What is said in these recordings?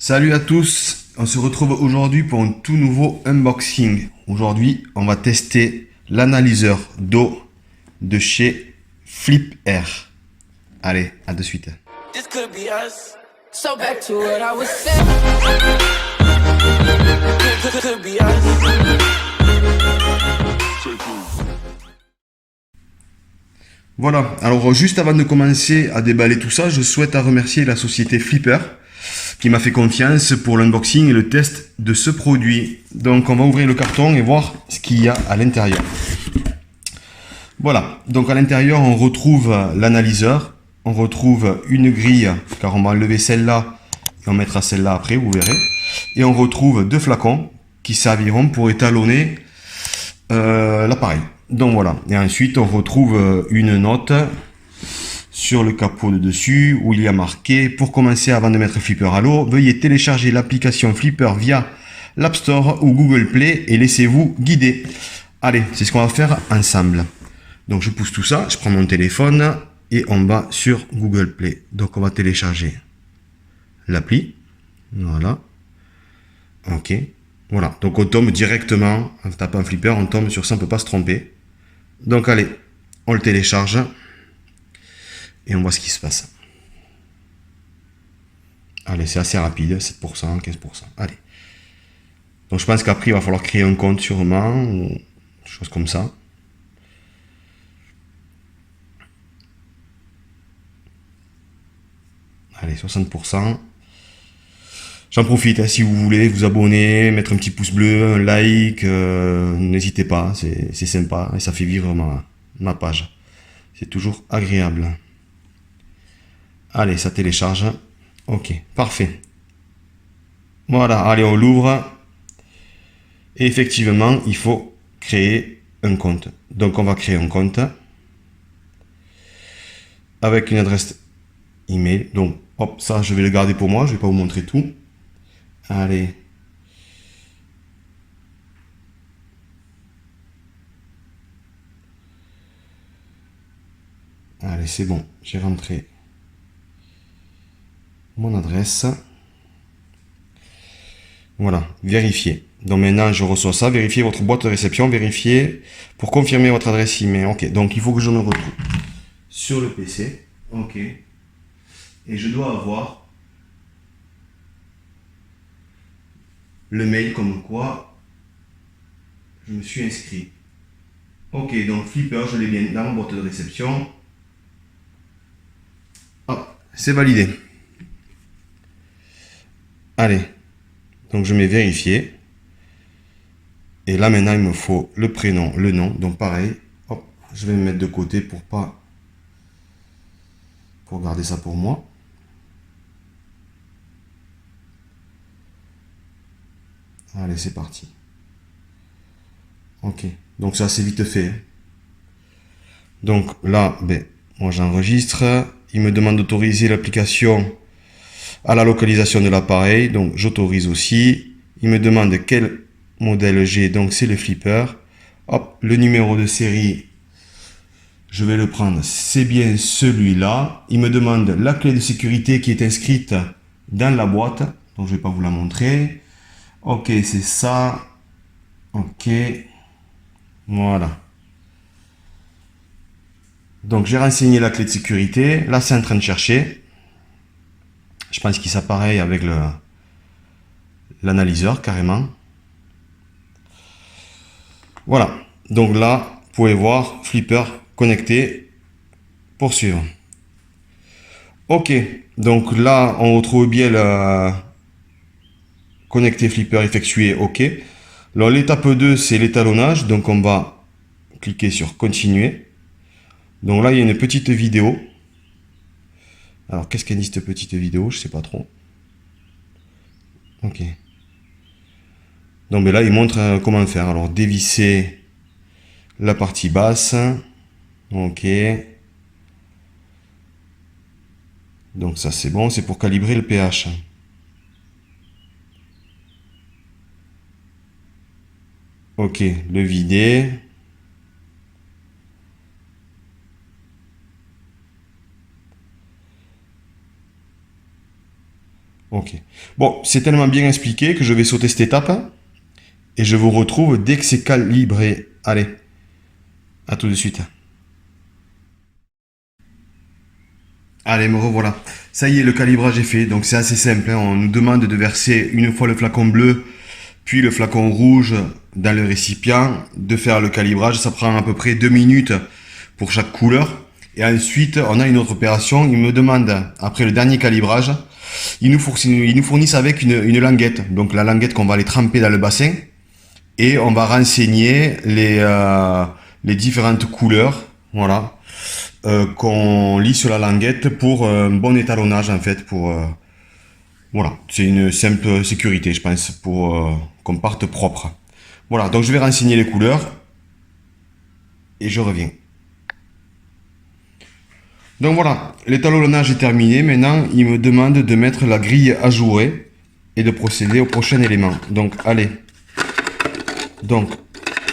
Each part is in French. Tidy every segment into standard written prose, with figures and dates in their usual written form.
Salut à tous, on se retrouve aujourd'hui pour un tout nouveau unboxing. Aujourd'hui, on va tester l'analyseur d'eau de chez FlipAir. Allez, à de suite. This could be us. So back to what I was saying. Could be us. Voilà, alors juste avant de commencer à déballer tout ça, je souhaite remercier la société Flipper qui m'a fait confiance pour l'unboxing et le test de ce produit. Donc on va ouvrir le carton et voir ce qu'il y a à l'intérieur. Voilà, donc à l'intérieur on retrouve l'analyseur, on retrouve une grille, car on va enlever celle-là et on mettra celle-là après, vous verrez. Et on retrouve deux flacons qui serviront pour étalonner l'appareil. Donc voilà, et ensuite on retrouve une note sur le capot de dessus où il y a marqué: pour commencer, avant de mettre Flipper à l'eau, veuillez télécharger l'application Flipper via l'App Store ou Google Play et laissez-vous guider. Allez, c'est ce qu'on va faire ensemble. Donc je pousse tout ça, je prends mon téléphone et on va sur Google Play. Donc on va télécharger l'appli. Voilà. Ok. Voilà. Donc on tombe directement, en tapant Flipper, on tombe sur ça, on ne peut pas se tromper. Donc allez, on le télécharge et on voit ce qui se passe. Allez, c'est assez rapide, 7%, 15%. Allez. Donc je pense qu'après il va falloir créer un compte sûrement, ou des choses comme ça. Allez, 60%. J'en profite, hein, si vous voulez vous abonner, mettre un petit pouce bleu, un like, n'hésitez pas, c'est sympa et ça fait vivre ma page. C'est toujours agréable. Allez, ça télécharge. Ok, parfait. Voilà, allez, on l'ouvre. Et effectivement, il faut créer un compte. Donc on va créer un compte avec une adresse email. Donc hop, ça je vais le garder pour moi, je vais pas vous montrer tout. Allez. Allez, c'est bon, j'ai rentré mon adresse. Voilà, vérifier. Donc maintenant, je reçois ça. Vérifiez votre boîte de réception. Vérifiez pour confirmer votre adresse email. Ok, donc il faut que je me retrouve sur le PC. Ok. Et je dois avoir le mail comme quoi je me suis inscrit. Ok, donc Flipper, je l'ai bien dans ma boîte de réception. Hop, c'est validé. Allez, donc je mets vérifier. Et là maintenant il me faut le prénom, le nom. Donc pareil, hop, je vais me mettre de côté pour garder ça pour moi. Allez, c'est parti. Ok, donc ça c'est vite fait. Donc là, ben, moi j'enregistre. Il me demande d'autoriser l'application à la localisation de l'appareil. Donc j'autorise aussi. Il me demande quel modèle j'ai. Donc c'est le Flipper. Hop, le numéro de série, je vais le prendre. C'est bien celui-là. Il me demande la clé de sécurité qui est inscrite dans la boîte. Donc je ne vais pas vous la montrer. Ok, c'est ça. Ok. Voilà. Donc j'ai renseigné la clé de sécurité. Là, c'est en train de chercher. Je pense qu'il s'appareille avec l'analyseur carrément. Voilà. Donc là, vous pouvez voir Flipper connecté. Poursuivre. Ok. Donc là, on retrouve bien le connecter Flipper effectué. Ok. Alors l'étape 2, c'est l'étalonnage. Donc on va cliquer sur continuer. Donc là, il y a une petite vidéo. Alors qu'est-ce qu'elle dit cette petite vidéo? Je sais pas trop. Ok. Donc là, il montre comment faire. Alors dévisser la partie basse. Ok. Donc ça c'est bon, c'est pour calibrer le pH. Ok, le vider. Ok. Bon, c'est tellement bien expliqué que je vais sauter cette étape. Et je vous retrouve dès que c'est calibré. Allez, à tout de suite. Allez, me revoilà. Ça y est, le calibrage est fait. Donc c'est assez simple, hein. On nous demande de verser une fois le flacon bleu, puis le flacon rouge dans le récipient, de faire le calibrage. Ça prend à peu près 2 minutes pour chaque couleur. Et ensuite, on a une autre opération. Ils me demandent, après le dernier calibrage, ils nous fournissent avec une languette. Donc la languette qu'on va aller tremper dans le bassin. Et on va renseigner les différentes couleurs, voilà, qu'on lit sur la languette pour un bon étalonnage en fait, voilà, c'est une simple sécurité je pense, pour qu'on parte propre. Voilà, donc je vais renseigner les couleurs et je reviens. Donc voilà, l'étalonnage est terminé, maintenant il me demande de mettre la grille ajourée et de procéder au prochain élément. Donc allez, donc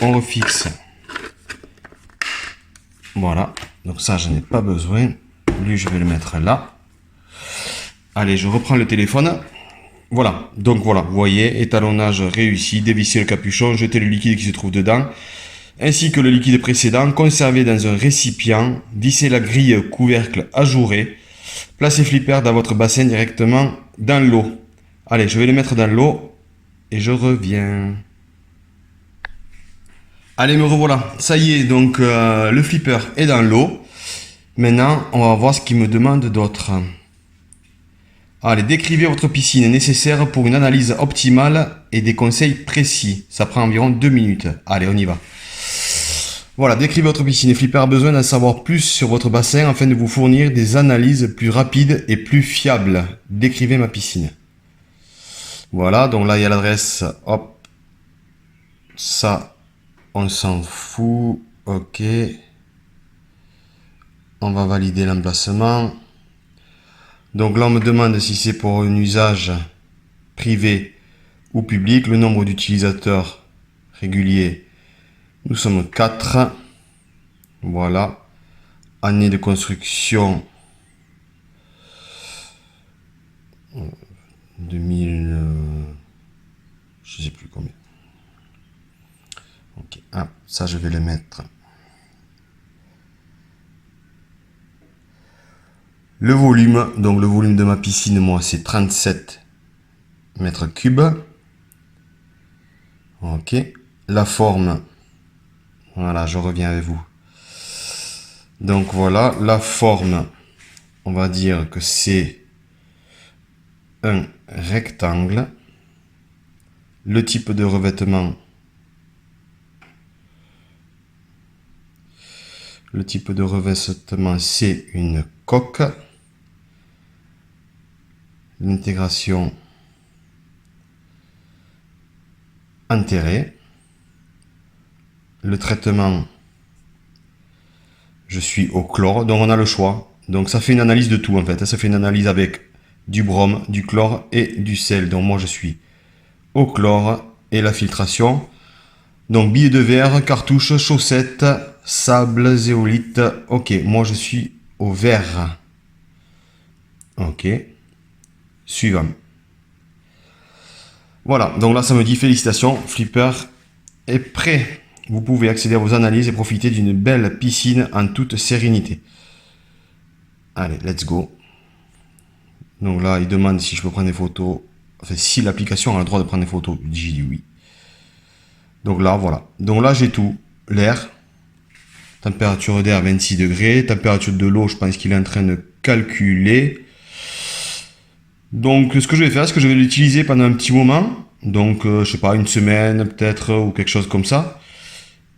on refixe. Voilà, donc ça je n'ai pas besoin. Lui je vais le mettre là. Allez, je reprends le téléphone. Voilà, donc voilà, vous voyez, étalonnage réussi, dévisser le capuchon, jeter le liquide qui se trouve dedans, ainsi que le liquide précédent, conserver dans un récipient, visser la grille couvercle ajourée, placez flipper dans votre bassin directement dans l'eau. Allez, je vais le mettre dans l'eau et je reviens. Allez, me revoilà. Ça y est, donc le flipper est dans l'eau. Maintenant, on va voir ce qu'il me demande d'autre. Allez, décrivez votre piscine nécessaire pour une analyse optimale et des conseils précis. Ça prend environ 2 minutes. Allez, on y va. Voilà, décrivez votre piscine. Flipper a besoin d'en savoir plus sur votre bassin afin de vous fournir des analyses plus rapides et plus fiables. Décrivez ma piscine. Voilà, donc là, il y a l'adresse. Hop. Ça, on s'en fout. Ok. On va valider l'emplacement. Donc là, on me demande si c'est pour un usage privé ou public. Le nombre d'utilisateurs réguliers, nous sommes 4. Voilà. Année de construction 2000. Je sais plus combien. Ok. Ah, ça, je vais le mettre. Le volume, donc le volume de ma piscine, moi, c'est 37 mètres cubes. Ok. La forme, voilà, je reviens avec vous. Donc voilà, la forme, on va dire que c'est un rectangle. Le type de revêtement, c'est une coque. L'intégration enterrée. Le traitement, je suis au chlore, donc on a le choix. Donc ça fait une analyse de tout en fait. Ça fait une analyse avec du brome, du chlore et du sel. Donc moi je suis au chlore et la filtration. Donc billets de verre, cartouches, chaussettes, sable, zéolite. Ok, moi je suis au verre. Ok. Suivant. Voilà, donc là ça me dit félicitations, Flipper est prêt. Vous pouvez accéder à vos analyses et profiter d'une belle piscine en toute sérénité. Allez, let's go. Donc là, il demande si je peux prendre des photos. Enfin, si l'application a le droit de prendre des photos. J'ai dit oui. Donc là, voilà. Donc là, j'ai tout. L'air. Température d'air 26 degrés. Température de l'eau, je pense qu'il est en train de calculer. Donc, ce que je vais faire, c'est que je vais l'utiliser pendant un petit moment. Donc, je sais pas, une semaine peut-être, ou quelque chose comme ça.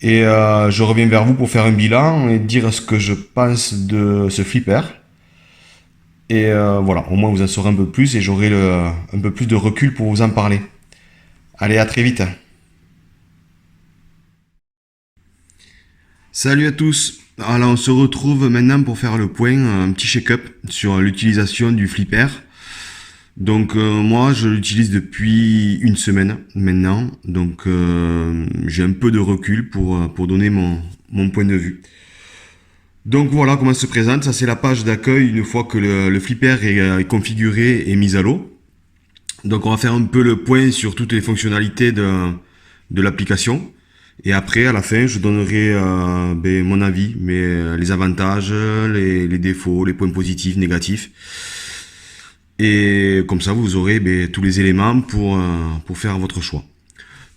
Et je reviens vers vous pour faire un bilan et dire ce que je pense de ce flipper. Et voilà, au moins vous en saurez un peu plus et j'aurai un peu plus de recul pour vous en parler. Allez, à très vite. Salut à tous. Alors on se retrouve maintenant pour faire le point, un petit check-up sur l'utilisation du flipper. Donc moi je l'utilise depuis une semaine maintenant, donc j'ai un peu de recul pour donner mon point de vue. Donc voilà comment ça se présente, ça c'est la page d'accueil une fois que le flipper est configuré et mis à l'eau. Donc on va faire un peu le point sur toutes les fonctionnalités de l'application. Et après, à la fin, je donnerai mon avis, les avantages, les défauts, les points positifs, négatifs. Et comme ça, vous aurez tous les éléments pour faire votre choix.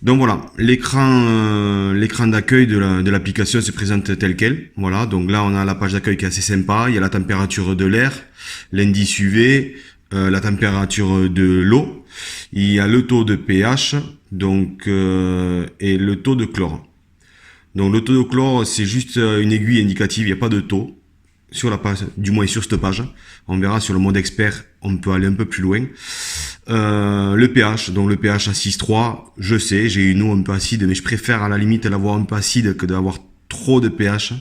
Donc voilà, l'écran d'accueil de l'application se présente tel quel. Voilà, donc là on a la page d'accueil qui est assez sympa. Il y a la température de l'air, l'indice UV, la température de l'eau. Il y a le taux de pH, donc et le taux de chlore. Donc le taux de chlore, c'est juste une aiguille indicative, il n'y a pas de taux sur la page, du moins sur cette page. On verra sur le mode expert, on peut aller un peu plus loin. Le pH, donc le pH à 6,3, je sais, j'ai une eau un peu acide, mais je préfère à la limite l'avoir un peu acide que d'avoir trop de pH.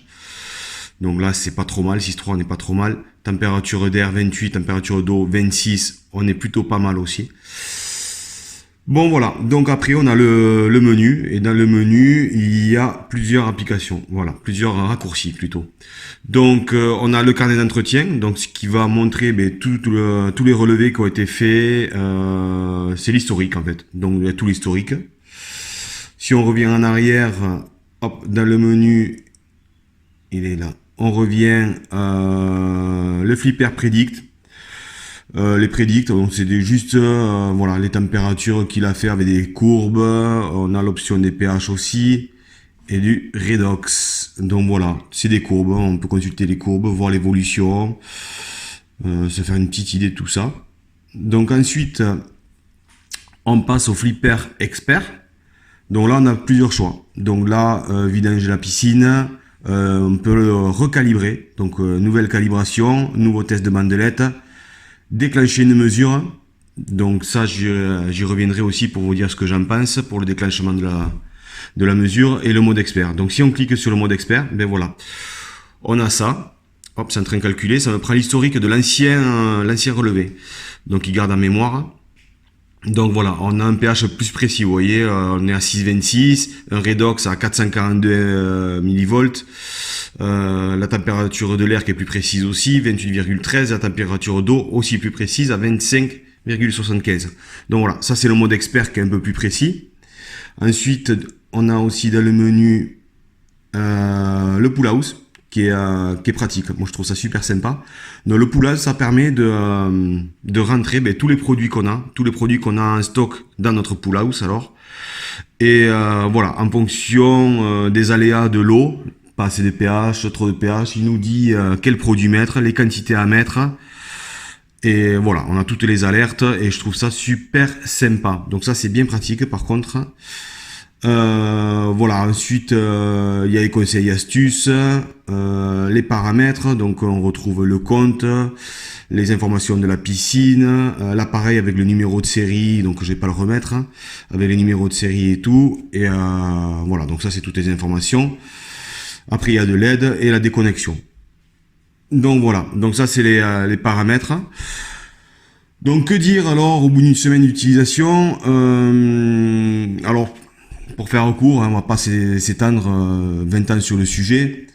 Donc là, c'est pas trop mal, 6,3 on n'est pas trop mal. Température d'air 28, température d'eau 26, on est plutôt pas mal aussi. Bon voilà, donc après on a le menu, et dans le menu il y a plusieurs applications, voilà, plusieurs raccourcis plutôt. Donc on a le carnet d'entretien, donc ce qui va montrer tous les relevés qui ont été faits, c'est l'historique en fait, donc il y a tout l'historique. Si on revient en arrière, hop, dans le menu, il est là, on revient, le flipper predict. Les prédicts, donc c'est juste voilà, les températures qu'il a fait avec des courbes. On a l'option des pH aussi et du redox. Donc voilà, c'est des courbes, on peut consulter les courbes, voir l'évolution, se faire une petite idée de tout ça. Donc ensuite, on passe au flipper expert. Donc là, on a plusieurs choix. Donc là, vidange de la piscine, on peut le recalibrer. Donc nouvelle calibration, nouveau test de bandelette. Déclencher une mesure, donc ça j'y reviendrai aussi pour vous dire ce que j'en pense pour le déclenchement de la mesure, et le mode expert. Donc si on clique sur le mode expert, ben voilà, on a ça, hop, c'est en train de calculer, ça me prend l'historique de l'ancien relevé, donc il garde en mémoire. Donc voilà, on a un pH plus précis, vous voyez, on est à 6,26, un redox à 442 millivolts, la température de l'air qui est plus précise aussi, 28,13, la température d'eau aussi plus précise à 25,75. Donc voilà, ça c'est le mode expert qui est un peu plus précis. Ensuite, on a aussi dans le menu le pull house qui est pratique. Moi je trouve ça super sympa. Donc le pull house, ça permet de rentrer tous les produits qu'on a en stock dans notre pull house alors. Et voilà, en fonction des aléas de l'eau, pas assez de pH, trop de pH, il nous dit quel produit mettre, les quantités à mettre. Et voilà, on a toutes les alertes et je trouve ça super sympa. Donc ça c'est bien pratique par contre. Voilà, ensuite il y a les conseils et astuces, les paramètres, donc on retrouve le compte, les informations de la piscine, l'appareil avec le numéro de série, donc je vais pas le remettre, avec les numéros de série et tout, et voilà, donc ça c'est toutes les informations. Après il y a de l'aide et la déconnexion. Donc voilà, donc ça c'est les paramètres. Donc que dire alors au bout d'une semaine d'utilisation, alors pour faire court, on va pas s'étendre 20 ans sur le sujet.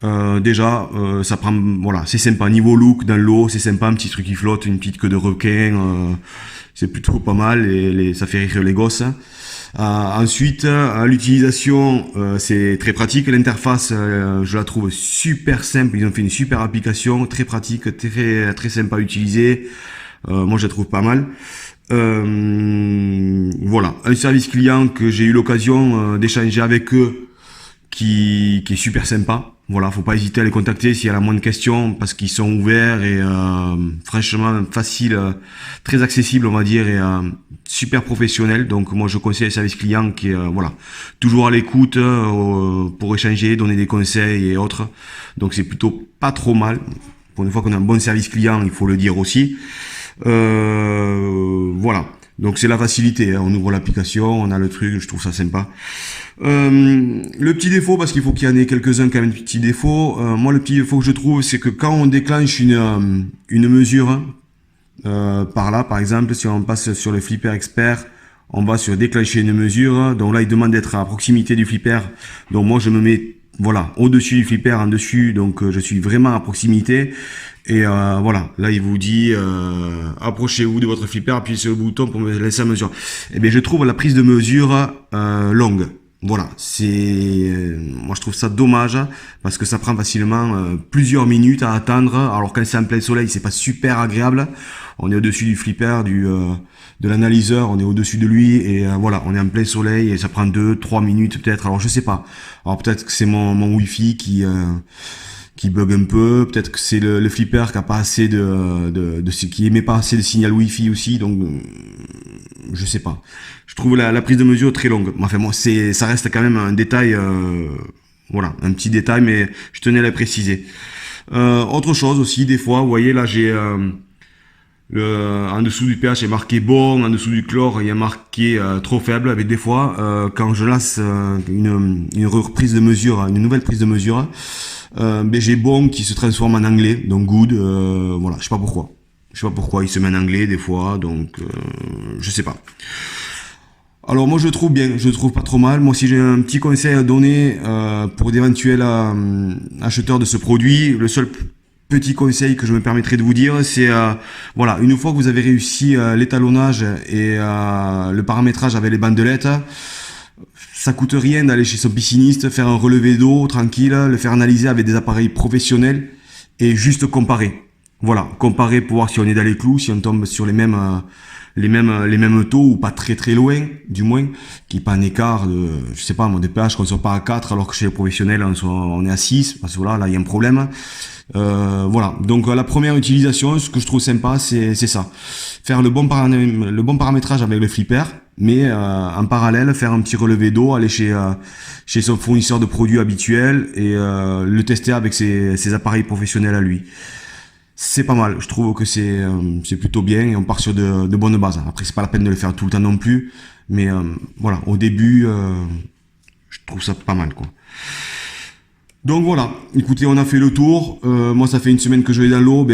Déjà, ça prend, voilà, c'est sympa. Niveau look dans l'eau, c'est sympa, un petit truc qui flotte, une petite queue de requin, c'est plutôt pas mal et ça fait rire les gosses. Ensuite, à l'utilisation, c'est très pratique. L'interface, je la trouve super simple. Ils ont fait une super application, très pratique, très sympa à utiliser. Moi, je la trouve pas mal. Voilà, un service client que j'ai eu l'occasion d'échanger avec eux qui est super sympa. Voilà, faut pas hésiter à les contacter s'il y a la moindre question parce qu'ils sont ouverts et franchement facile, très accessible on va dire, et super professionnel. Donc moi je conseille le service client qui est voilà, toujours à l'écoute pour échanger, donner des conseils et autres. Donc c'est plutôt pas trop mal. Pour une fois qu'on a un bon service client, il faut le dire aussi. Voilà, donc c'est la facilité, hein. On ouvre l'application, on a le truc, je trouve ça sympa. Le petit défaut, parce qu'il faut qu'il y en ait quelques-uns quand même, petits défauts, moi le petit défaut que je trouve, c'est que quand on déclenche une mesure, par là par exemple, si on passe sur le flipper expert, on va sur déclencher une mesure, donc là il demande d'être à proximité du flipper, donc moi je me mets voilà, au-dessus du flipper, en dessus, donc je suis vraiment à proximité. Et voilà, là il vous dit approchez-vous de votre flipper, appuyez sur le bouton pour me laisser la mesure. Et bien je trouve la prise de mesure longue. Voilà, moi je trouve ça dommage parce que ça prend facilement plusieurs minutes à attendre. Alors quand c'est en plein soleil, c'est pas super agréable. On est au-dessus du flipper, de l'analyseur, on est au-dessus de lui et voilà, on est en plein soleil et ça prend 2-3 minutes peut-être. Alors je sais pas. Alors peut-être que c'est mon Wi-Fi qui bug un peu, peut-être que c'est le flipper qui a pas assez qui émet pas assez de signal Wi-Fi aussi, donc je sais pas. Je trouve la prise de mesure très longue. Enfin moi ça reste quand même un détail, voilà, un petit détail, mais je tenais à le préciser. Autre chose aussi, des fois, vous voyez là j'ai en dessous du pH il est marqué bon, en dessous du chlore il y a marqué trop faible. Avec des fois quand je lance une reprise de mesure, une nouvelle prise de mesure, ben j'ai bon qui se transforme en anglais, donc good, voilà, je sais pas pourquoi il se met en anglais des fois, donc je sais pas. Alors moi je le trouve bien, je le trouve pas trop mal. Moi si j'ai un petit conseil à donner pour d'éventuels acheteurs de ce produit, le seul petit conseil que je me permettrai de vous dire, c'est voilà, une fois que vous avez réussi l'étalonnage et le paramétrage avec les bandelettes, ça coûte rien d'aller chez son pisciniste, faire un relevé d'eau tranquille, le faire analyser avec des appareils professionnels et juste comparer. Voilà, comparer pour voir si on est dans les clous, si on tombe sur les mêmes taux ou pas très très loin, du moins, qu'il n'y ait pas un écart de, je sais pas, des pH qu'on soit pas à 4 alors que chez les professionnels on est à 6, parce que voilà, là il y a un problème. Voilà, donc la première utilisation, ce que je trouve sympa, c'est ça. Faire le bon paramétrage avec le flipper, mais en parallèle, faire un petit relevé d'eau, aller chez son fournisseur de produits habituel et le tester avec ses appareils professionnels à lui. C'est pas mal, je trouve que c'est plutôt bien et on part sur de bonnes bases. Après, c'est pas la peine de le faire tout le temps non plus, mais voilà, au début, je trouve ça pas mal, quoi. Donc voilà, écoutez, on a fait le tour. Moi, ça fait une semaine que je l'ai dans l'eau.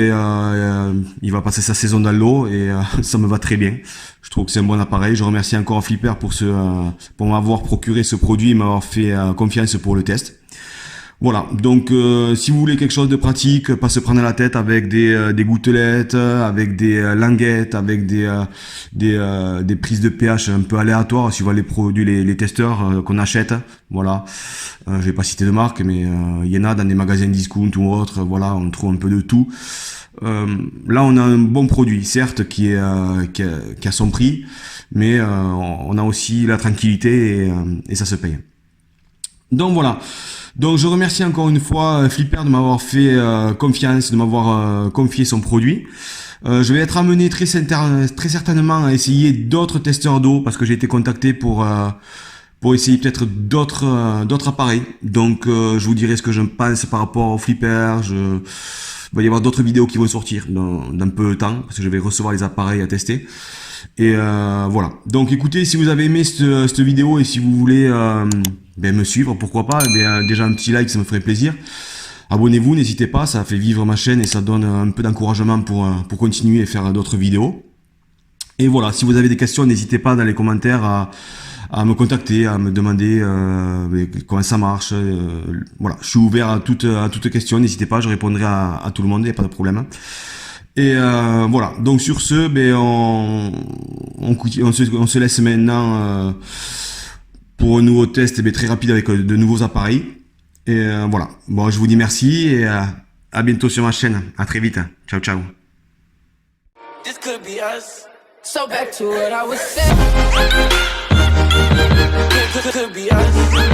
Il va passer sa saison dans l'eau et ça me va très bien. Je trouve que c'est un bon appareil. Je remercie encore Flipper pour m'avoir procuré ce produit et m'avoir fait confiance pour le test. Voilà, donc si vous voulez quelque chose de pratique, pas se prendre la tête avec des gouttelettes, avec des languettes, avec des prises de pH un peu aléatoires, si vous voyez les produits, les testeurs qu'on achète, voilà. Je vais pas citer de marque, mais il y en a dans des magasins discount ou autres, voilà, on trouve un peu de tout. Là, on a un bon produit, certes, qui a son prix, mais on a aussi la tranquillité et ça se paye. Donc voilà. Donc je remercie encore une fois Flipper de m'avoir fait confiance, de m'avoir confié son produit. Je vais être amené très certainement à essayer d'autres testeurs d'eau parce que j'ai été contacté pour essayer peut-être d'autres appareils. Donc je vous dirai ce que je pense par rapport au Flipper. Il va y avoir d'autres vidéos qui vont sortir dans peu de temps parce que je vais recevoir les appareils à tester. Et voilà. Donc écoutez, si vous avez aimé cette vidéo et si vous voulez me suivre, pourquoi pas, déjà un petit like, ça me ferait plaisir. Abonnez-vous, n'hésitez pas, ça fait vivre ma chaîne et ça donne un peu d'encouragement pour continuer et faire d'autres vidéos. Et voilà, si vous avez des questions, n'hésitez pas dans les commentaires à me contacter, à me demander comment ça marche. Voilà, je suis ouvert à toute question, n'hésitez pas, je répondrai à tout le monde, il n'y a pas de problème. Et voilà, donc sur ce, on se laisse maintenant pour un nouveau test très rapide avec de nouveaux appareils. Et voilà, bon, je vous dis merci et à bientôt sur ma chaîne. À très vite. Ciao, ciao. This could be us. So back to what I was saying. Could be us.